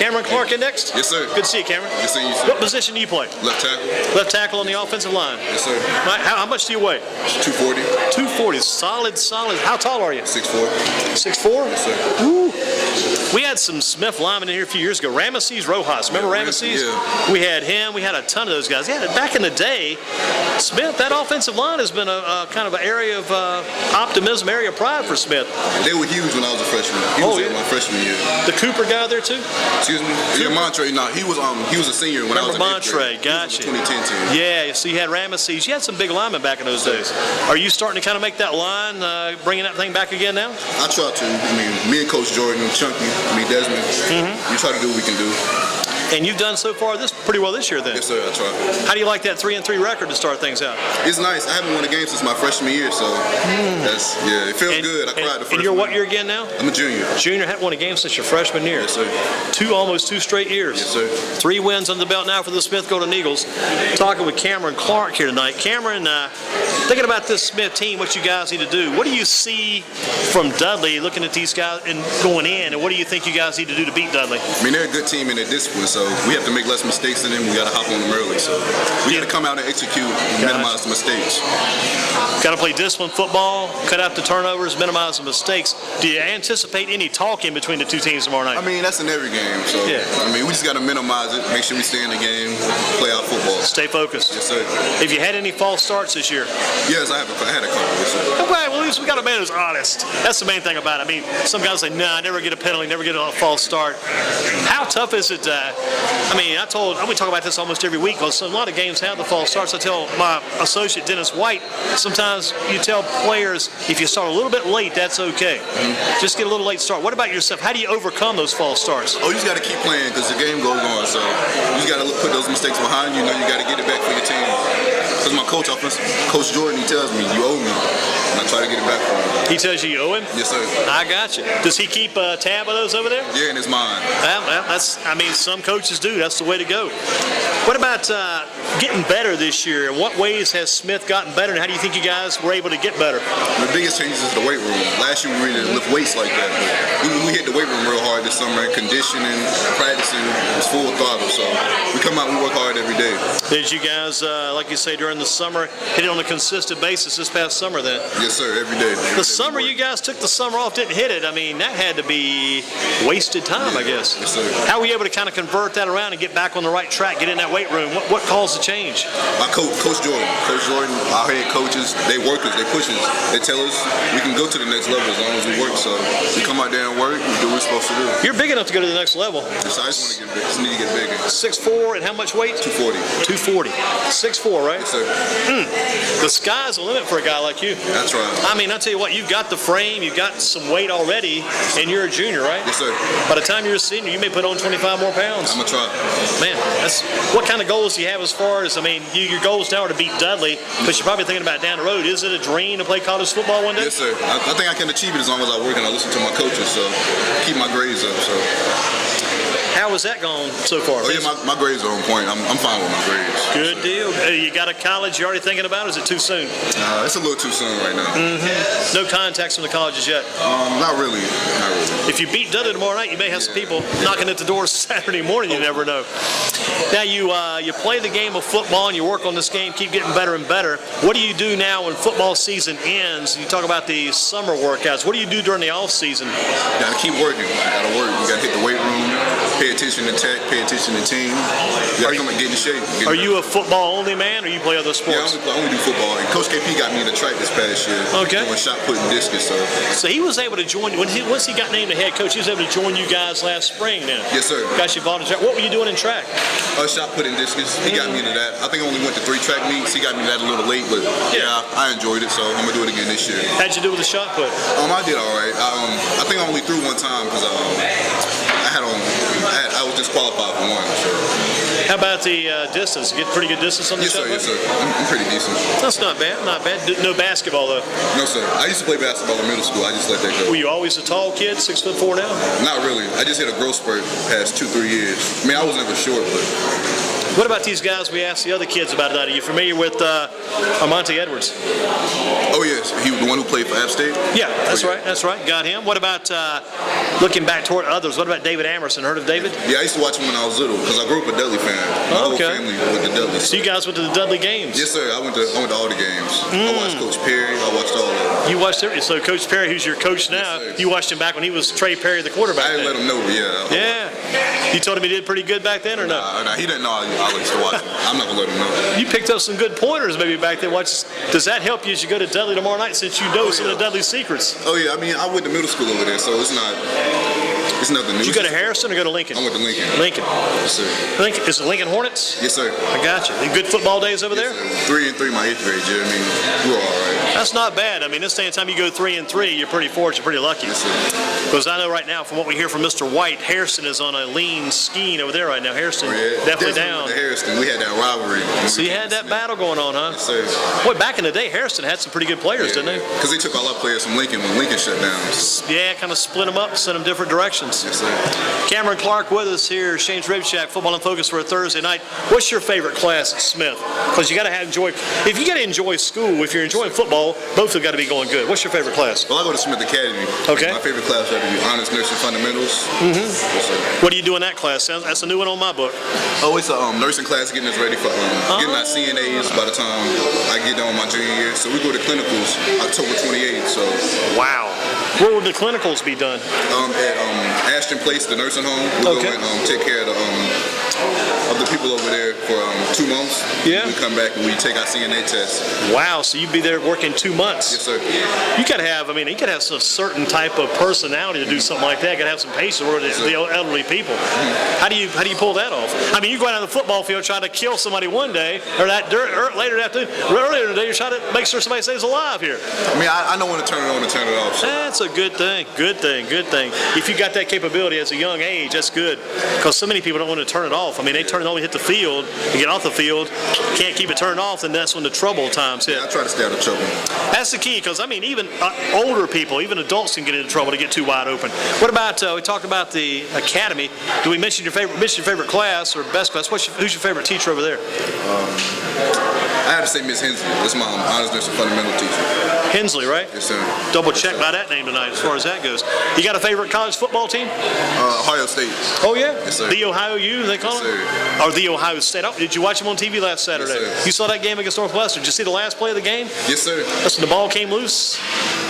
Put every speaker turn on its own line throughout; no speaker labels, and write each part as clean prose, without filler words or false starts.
Cameron Clark in next?
Yes, sir.
Good to see you, Cameron.
Yes, sir. You, sir.
What position do you play?
Left tackle.
Left tackle on the offensive line.
Yes, sir.
How much do you weigh?
240.
240. Solid. How tall are you?
6'4".
6'4"?
Yes, sir.
Ooh. We had some Smith linemen in here a few years ago. Ramesses Rojas. Remember Ramesses?
Yeah.
We had him. We had a ton of those guys. Yeah, back in the day, Smith, that offensive line has been a kind of an area of optimism, area of pride for Smith.
They were huge when I was a freshman. He was in my freshman year.
The Cooper guy there too?
Excuse me? Yeah, Montre. No, he was a senior when I was in
Montre, gotcha.
2010 team.
Yeah, so you had Ramesses. You had some big linemen back in those days. Are you starting to kind of make that line, bringing that thing back again now?
I try to. I mean, me and Coach Jordan, Chunky, Desmond, we try to do what we can do.
And you've done so far pretty well this year then?
Yes, sir, I try.
How do you like that 3-3 record to start things out?
It's nice. I haven't won a game since my freshman year, so it feels good. I cried the first
And you're what year again now?
I'm a junior.
Junior, haven't won a game since your freshman year.
Yes, sir.
Almost two straight years.
Yes, sir.
3 wins under the belt now for the Smith Golden Eagles. Talking with Cameron Clark here tonight. Cameron, thinking about this Smith team, what you guys need to do. What do you see from Dudley looking at these guys and going in, and what do you think you guys need to do to beat Dudley?
I mean, they're a good team in their discipline, so we have to make less mistakes than them. We got to hop on them early, so we got to come out and execute and minimize the mistakes.
Got to play disciplined football, cut out the turnovers, minimize the mistakes. Do you anticipate any talking between the two teams tomorrow night?
I mean, that's in every game, so I mean, we just got to minimize it, make sure we stay in the game, play our football.
Stay focused.
Yes, sir.
Have you had any false starts this year?
Yes, I had a couple. Yes, sir.
Okay, well, at least we got a man who's honest. That's the main thing about it. I mean, some guys say, "No, I never get a penalty, never get a false start." How tough is it? I mean, we talk about this almost every week because a lot of games have the false starts. I tell my associate Dennis White, sometimes you tell players if you start a little bit late, that's okay. Just get a little late start. What about yourself? How do you overcome those false starts?
Oh, you just got to keep playing because the game goes on. So you just got to put those mistakes behind you. You know, you got to get it back for your team. Because my coach, Coach Jordan, he tells me, you owe me. And I try to get it back for him.
He tells you you owe him?
Yes, sir.
I got you. Does he keep a tab of those over there?
Yeah, in his mind.
Well, I mean, some coaches do. That's the way to go. What about getting better this year? In what ways has Smith gotten better, and how do you think you guys were able to get better?
The biggest change is the weight room. Last year we really didn't lift weights like that. We hit the weight room real hard this summer. Conditioning, practicing, it's full throttle. So we come out and we work hard every day.
Did you guys, like you say, during the summer, hit it on a consistent basis this past summer then?
Yes, sir, every day.
The summer you guys took the summer off, didn't hit it. I mean, that had to be wasted time, I guess.
Yes, sir.
How were you able to kind of convert that around and get back on the right track, get in that weight room? What caused the change?
My Coach Jordan, our head coaches, they work us, they push us. They tell us we can go to the next level as long as we work. So we come out there and work, we do what we're supposed to do.
You're big enough to go to the next level.
Yes, I just want to get big. Just need to get bigger.
6'4", and how much weight?
240.
240. 6'4", right?
Yes, sir.
The sky's the limit for a guy like you.
That's right.
I mean, I tell you what, you've got the frame, you've got some weight already, and you're a junior, right?
Yes, sir.
By the time you're a senior, you may put on 25 more pounds.
I'm going to try.
Man, what kind of goals do you have as far as, I mean, your goals now are to beat Dudley, but you're probably thinking about down the road. Is it a dream to play college football one day?
Yes, sir. I think I can achieve it as long as I work and I listen to my coaches, so keep my grades up. So.
How has that gone so far?
Oh, yeah, my grades are on point. I'm fine with my grades.
Good deal. You got a college you're already thinking about, or is it too soon?
It's a little too soon right now.
No contacts from the colleges yet?
Not really. Not really.
If you beat Dudley tomorrow night, you may have some people knocking at the door Saturday morning. You never know. Now, you play the game of football and you work on this game, keep getting better and better. What do you do now when football season ends? You talk about the summer workouts. What do you do during the off season?
You got to keep working. You got to work. You got to hit the weight room. Pay attention to tech, pay attention to team. You got to come and get in shape.
Are you a football-only man, or you play other sports?
Yeah, I only do football. And Coach KP got me in the track this past year.
Okay.
Doing shot put and discus.
So he was able to join you. Once he got named the head coach, he was able to join you guys last spring then?
Yes, sir.
Got you involved in track. What were you doing in track?
Shot put and discus. He got me into that. I think I only went to 3 track meets. He got me that a little late, but yeah, I enjoyed it, so I'm going to do it again this year.
How'd you do with the shot put?
I did all right. I think I only threw one time because I was disqualified for one. So.
How about the distance? Get pretty good distance on the shot put?
Yes, sir. I'm pretty decent.
That's not bad. Not bad. No basketball though.
No, sir. I used to play basketball in middle school. I just let that go.
Were you always a tall kid, 6'4" now?
Not really. I just hit a growth spurt past 2-3 years. I mean, I was never short, but
What about these guys we asked the other kids about tonight? Are you familiar with Armonte Edwards?
Oh yes, he was the one who played for App State.
Yeah, that's right. That's right. Got him. What about looking back toward others? What about David Amerson? Heard of David?
Yeah, I used to watch him when I was little because I grew up a Dudley fan. My whole family went to Dudley.
So you guys went to the Dudley games?
Yes, sir. I went to all the games. I watched Coach Perry. I watched all of them.
You watched everything. So Coach Perry, who's your coach now,
yes,
you watched him back when he was Trey Perry, the quarterback.
I didn't let him know, but yeah.
Yeah. You told him he did pretty good back then, or no?
Nah, he didn't know I used to watch him. I'm not gonna let him know.
You picked up some good pointers maybe back then. Does that help you as you go to Dudley tomorrow night, since you know some of the Dudley secrets?
Oh yeah, I mean I went to middle school over there, so it's nothing new.
Did you go to Harrison or go to Lincoln?
I went to Lincoln.
Lincoln.
Yes, sir.
Lincoln. Is it Lincoln Hornets?
Yes, sir.
I got you. Good football days over there?
Yes, 3-3 my 8th grade year. I mean, we were all right.
That's not bad. I mean, this day and time you go 3-3, you're pretty fortunate, pretty lucky.
Yes, sir.
Because I know right now, from what we hear from Mr. White, Harrison is on a lean skiing over there right now. Harrison definitely down.
Harrison, we had that rivalry.
So you had that battle going on, huh?
Yes, sir.
Boy, back in the day, Harrison had some pretty good players, didn't they?
Because they took all our players from Lincoln when Lincoln shut down.
Yeah, kind of split them up, sent them different directions.
Yes, sir.
Cameron Clark with us here, Shane's Rib Shack, Football in Focus for a Thursday night. What's your favorite class at Smith? Because you got to enjoy. If you got to enjoy school, if you're enjoying football, both have got to be going good. What's your favorite class?
Well, I go to Smith Academy.
Okay.
My favorite class would be Honors Nursing Fundamentals.
Yes, what do you do in that class? That's a new one on my book.
Oh, it's a nursing class getting us ready for getting our CNAs by the time I get done with my junior year. So we go to clinicals October 28th. So.
Wow. Where would the clinicals be done?
At Ashton Place, the nursing home. We'll go and take care of the people over there for 2 months.
Yeah.
We come back and we take our CNA test.
Wow, so you'd be there working 2 months.
Yes, sir.
You could have, you could have some certain type of personality to do something like that. You could have some patience or the elderly people. How do you pull that off? I mean, you go out on the football field trying to kill somebody one day, or later that afternoon, earlier in the day, you're trying to make sure somebody stays alive here.
I mean, I know when to turn it on and turn it off. So.
That's a good thing. Good thing. Good thing. If you got that capability as a young age, that's good. Because so many people don't want to turn it off. I mean, they turn it on, hit the field, and get off the field, can't keep it turned off, then that's when the trouble times hit.
Yeah, I try to stay out of trouble.
That's the key, because even older people, even adults can get into trouble to get too wide open. What about we talked about the academy? Do we mention your favorite class or best class? Who's your favorite teacher over there?
I have to say Miss Hensley. That's my honors nursing fundamental teacher.
Hensley, right?
Yes, sir.
Double check by that name tonight as far as that goes. You got a favorite college football team?
Ohio State.
Oh, yeah?
Yes, sir.
The Ohio U, they call
it?
Yes, sir. Or the Ohio State. Oh, did you watch them on TV last Saturday?
Yes, sir.
You saw that game against Northwestern. Did you see the last play of the game?
Yes, sir.
That's when the ball came loose.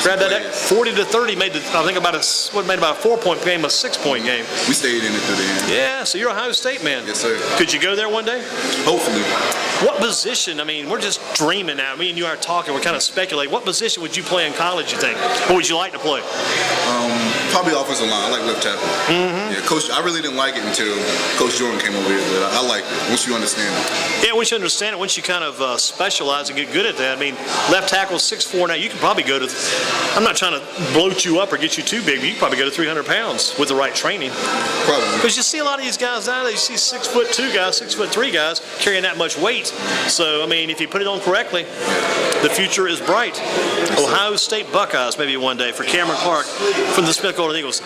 Grabbed that 40-30, made about a 4-point game, a 6-point game.
We stayed in it through the end.
Yeah, so you're Ohio State man.
Yes, sir.
Could you go there one day?
Hopefully.
What position? We're just dreaming now. Me and you are talking. We're kind of speculating. What position would you play in college, you think? What would you like to play?
Probably offensive line. I like left tackle. Yeah, Coach. I really didn't like it until Coach Jordan came over here, but I liked it once you understand it.
Yeah, once you understand it, once you kind of specialize and get good at that. Left tackle 6'4" now. You can probably go to. I'm not trying to bloat you up or get you too big, but you can probably go to 300 pounds with the right training.
Probably.
Because you see a lot of these guys now. You see 6'2" guys, 6'3" guys carrying that much weight. So if you put it on correctly, the future is bright. Ohio State Buckeyes maybe one day for Cameron Clark from the Smith Golden Eagles.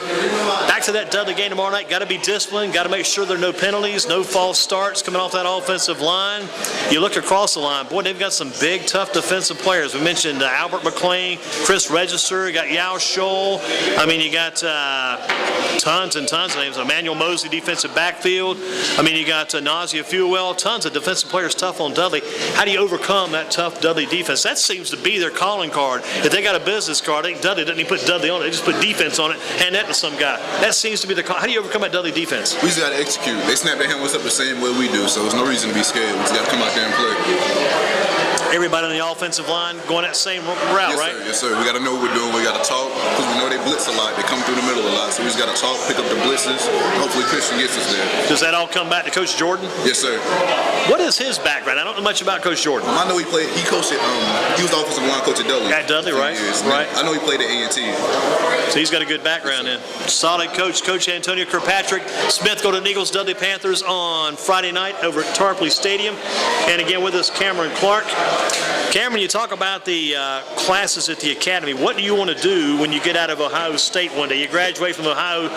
Back to that Dudley game tomorrow night. Got to be disciplined. Got to make sure there are no penalties, no false starts coming off that offensive line. You look across the line, boy, they've got some big, tough defensive players. We mentioned Albert McClain, Chris Register, you got Yao Scholl. You got tons and tons of names. Emmanuel Mosley, defensive backfield. You got Nazia Fuel, tons of defensive players tough on Dudley. How do you overcome that tough Dudley defense? That seems to be their calling card. If they got a business card, Dudley doesn't even put Dudley on it. They just put defense on it, hand that to some guy. That seems to be the call. How do you overcome that Dudley defense?
We just got to execute. They snap their helmets up the same way we do, so there's no reason to be scared. We just got to come out there and play.
Everybody on the offensive line going that same route, right?
Yes, sir. We got to know what we're doing. We got to talk because we know they blitz a lot. They come through the middle a lot, so we just got to talk, pick up the blitzes. Hopefully, Christian gets us there.
Does that all come back to Coach Jordan?
Yes, sir.
What is his background? I don't know much about Coach Jordan.
I know he played. He coached at. He was the offensive line coach at Dudley.
At Dudley, right? Right.
I know he played at A&T.
So he's got a good background then. Solid coach, Coach Antonio Kirkpatrick. Smith Golden Eagles, Dudley Panthers on Friday night over at Tarpley Stadium. And again with us, Cameron Clark. Cameron, you talk about the classes at the academy. What do you want to do when you get out of Ohio State one day? You graduate from Ohio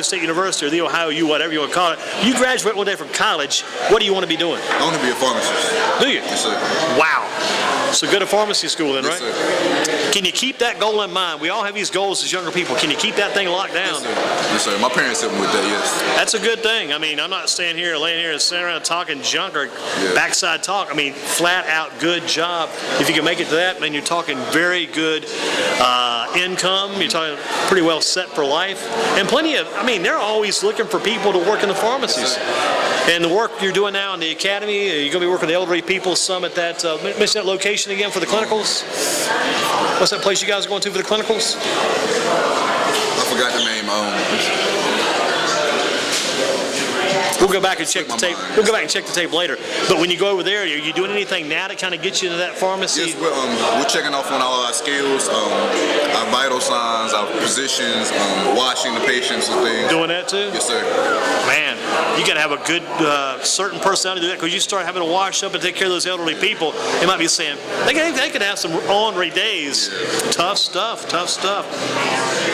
State University, or the Ohio U, whatever you want to call it. You graduate one day from college. What do you want to be doing?
I want to be a pharmacist.
Do you?
Yes, sir.
Wow. So go to pharmacy school then,
Yes,
right?
sir.
Can you keep that goal in mind? We all have these goals as younger people. Can you keep that thing locked down?
Yes, sir. Yes, sir. My parents helped me with that, yes.
That's a good thing. I mean, I'm not staying here, laying here and sitting around talking junk or backside talk. I mean, flat out good job. If you can make it to that, man, you're talking very good income. You're talking pretty well set for life. And plenty of, I mean, they're always looking for people to work in the pharmacies. And the work you're doing now in the academy, you're going to be working with the elderly people, some at that, mention that location again for the clinicals. What's that place you guys are going to for the clinicals?
I forgot the name.
We'll go back and check the tape. We'll go back and check the tape later. But when you go over there, are you doing anything now to kind of get you into that pharmacy?
Yes, we're checking off on all our skills, our vital signs, our positions, washing the patients and things.
Doing that too?
Yes, sir.
Man, you got to have a good, certain personality to do that, because you start having to wash up and take care of those elderly people. They might be saying, they could have some ornery days. Yeah. Tough stuff, tough stuff.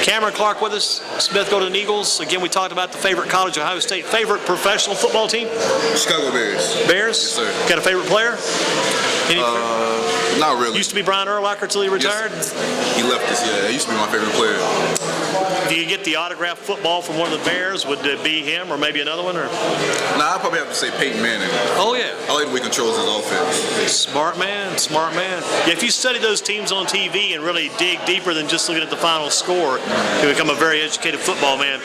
Cameron Clark with us, Smith Golden Eagles. Again, we talked about the favorite college, Ohio State. Favorite professional football team?
Chicago Bears.
Bears?
Yes, sir.
Got a favorite player?
Not really.
Used to be Brian Urlacher till he retired?
Yes. He left us, yeah. He used to be my favorite player.
Do you get the autographed football from one of the Bears? Would it be him or maybe another one? Or?
I'd probably have to say Peyton Manning.
Oh, yeah.
I like the way he controls his offense.
Smart man, smart man. Yeah, if you study those teams on TV and really dig deeper than just looking at the final score, you become a very educated football man.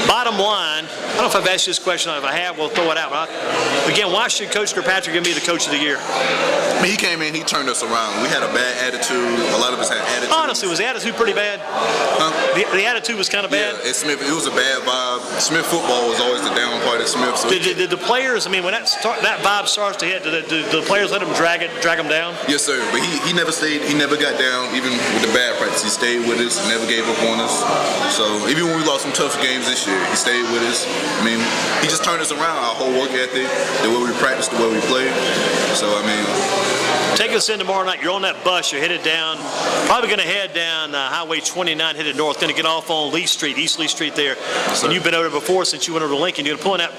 Bottom line, I don't know if I've asked you this question. If I have, we'll throw it out. Again, why should Coach Kirkpatrick be the coach of the year?
I mean, he came in, he turned us around. We had a bad attitude. A lot of us had attitude.
Honestly, was the attitude pretty bad?
Huh?
The attitude was kind of bad?
Yeah, at Smith, it was a bad vibe. Smith football was always the down part of Smith. So
did the players, I mean, when that vibe starts to hit, do the players let him drag them down?
Yes, sir. But he never stayed, he never got down, even with the bad practice. He stayed with us, never gave up on us. So even when we lost some tough games this year, he stayed with us. I mean, he just turned us around, our whole work ethic, the way we practice, the way we play. So, I mean,
take us in tomorrow night. You're on that bus. You're headed down, probably going to head down Highway 29, headed north. Going to get off on Lee Street, East Lee Street there. Yes, and you've been over there before since you went over to Lincoln. You're going to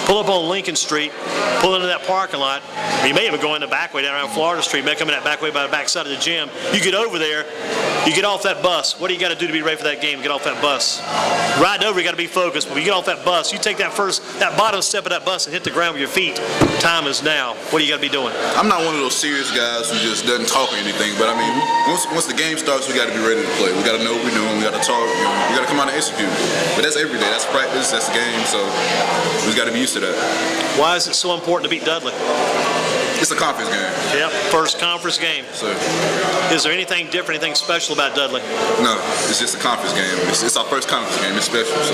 pull up on Lincoln Street, pull into that parking lot. You may even go in the back way down around Florida Street. You may come in that back way by the back side of the gym. You get over there. You get off that bus. What do you got to do to be ready for that game? Get off that bus. Riding over, you got to be focused. But when you get off that bus, you take that bottom step of that bus and hit the ground with your feet. Time is now. What do you got to be doing?
I'm not one of those serious guys who just doesn't talk or anything. But I mean, once the game starts, we got to be ready to play. We got to know what we're doing. We got to talk. We got to come out and execute. But that's every day. That's practice. That's the game. So we got to be used to that.
Why is it so important to beat Dudley?
It's a conference game.
Yep, first conference game.
So,
is there anything different, anything special about Dudley?
No, it's just a conference game. It's our first conference game. It's special. So.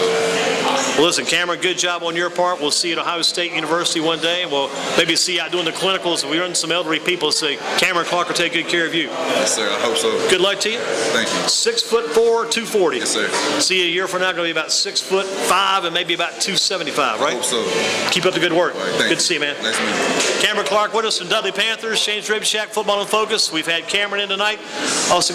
Well, listen, Cameron, good job on your part. We'll see you at Ohio State University one day, and we'll maybe see you out doing the clinicals. If we run some elderly people, say Cameron Clark will take good care of you.
Yes, sir. I hope so.
Good luck to you.
Thank you.
6'4", 240.
Yes, sir.
See you a year from now, going to be about 6'5" and maybe about 275, right?
I hope so.
Keep up the good work.
Right,
good to see you, man.
Nice to meet you.
Cameron Clark with us from Dudley Panthers, Shane's Rib Shack, Football in Focus. We've had Cameron in tonight. Also got